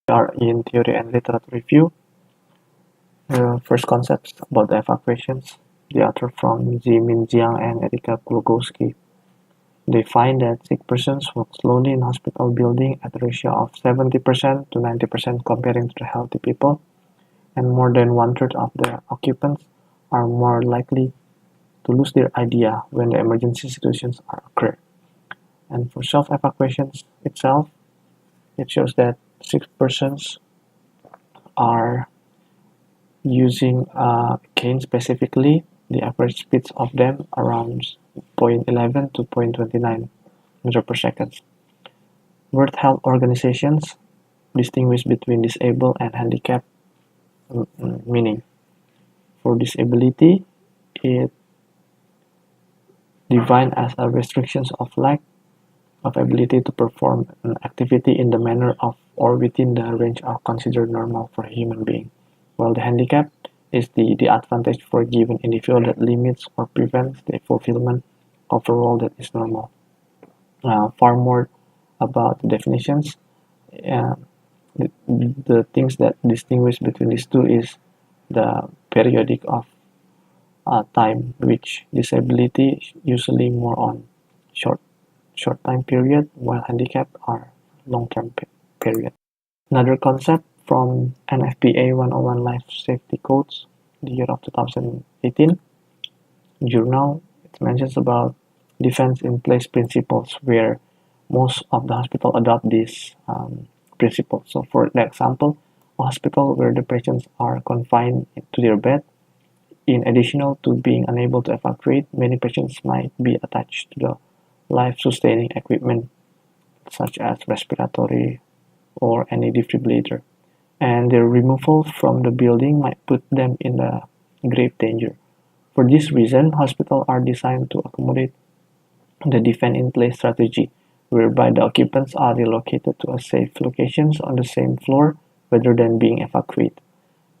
We are in theory and literature review. First concepts about the evacuations. The author from Zimin Jiang and Erika Kulogowski. They find that sick persons walk slowly in hospital building at a ratio of 70% to 90% comparing to the healthy people, and more than one-third of the occupants are more likely to lose their idea when the emergency situations are occur. And for self-evacuations itself, it shows that sick persons are using a cane specifically, the average speeds of them around 0.11 to 0.29 meter per second. World Health Organizations distinguish between disabled and handicapped, meaning for disability, it defined as a restrictions of lack of ability to perform an activity in the manner of or within the range of considered normal for a human being, while the handicap is the advantage for a given individual that limits or prevents the fulfillment of a role that is normal. Far more about the definitions. Uh, the things that distinguish between these two is the periodic of time, which disability usually more on short time period, while handicap are long-term period. Another concept from NFPA 101 Life Safety Codes, the year of 2018 journal, it mentions about defense in place principles where most of the hospital adopt these principles. So for example, a hospital where the patients are confined to their bed, in addition to being unable to evacuate, many patients might be attached to the life-sustaining equipment such as respiratory or any defibrillator, and their removal from the building might put them in a grave danger. For this reason, hospitals are designed to accommodate the defend-in-place strategy, whereby the occupants are relocated to a safe locations on the same floor rather than being evacuated.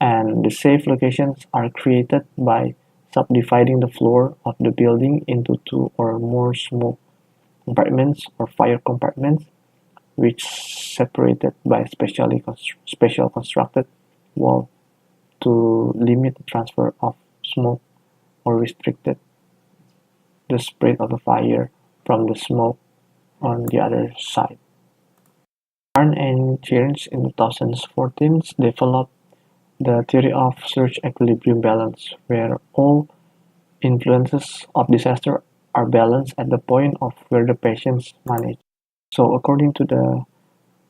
And the safe locations are created by subdividing the floor of the building into two or more smoke compartments or fire compartments, which separated by special constructed wall to limit the transfer of smoke or restricted the spread of the fire from the smoke on the other side. Arn and Chernich in 2014 developed the theory of surge equilibrium balance, where all influences of disaster are balanced at the point of where the patients manage. So according to the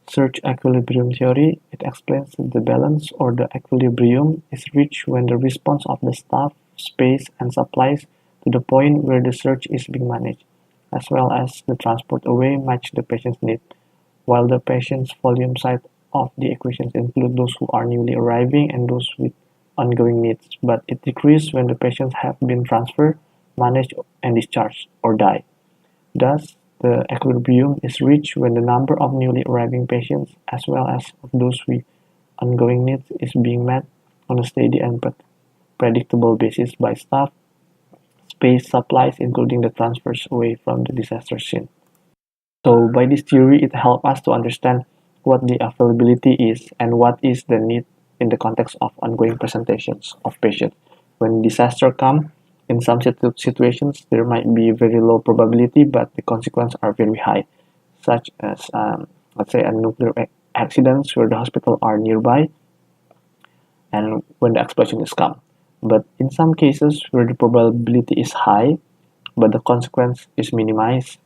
surge equilibrium theory, it explains that the balance or the equilibrium is reached when the response of the staff, space, and supplies to the point where the surge is being managed, as well as the transport away match the patient's need, while the patient's volume side of the equations include those who are newly arriving and those with ongoing needs, but it decreases when the patients have been transferred, managed, and discharged, or die. Thus, the equilibrium is reached when the number of newly arriving patients as well as of those with ongoing needs is being met on a steady and predictable basis by staff, space, supplies, including the transfers away from the disaster scene. So by this theory, it helps us to understand what the availability is and what is the need in the context of ongoing presentations of patients. When disaster come, in some situations, there might be very low probability, but the consequences are very high, such as, let's say, a nuclear accident where the hospital are nearby and when the explosion is come. But in some cases where the probability is high, but the consequence is minimized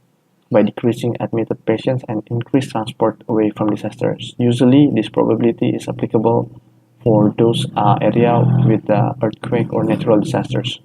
by decreasing admitted patients and increased transport away from disasters. Usually, this probability is applicable for those areas with earthquake or natural disasters.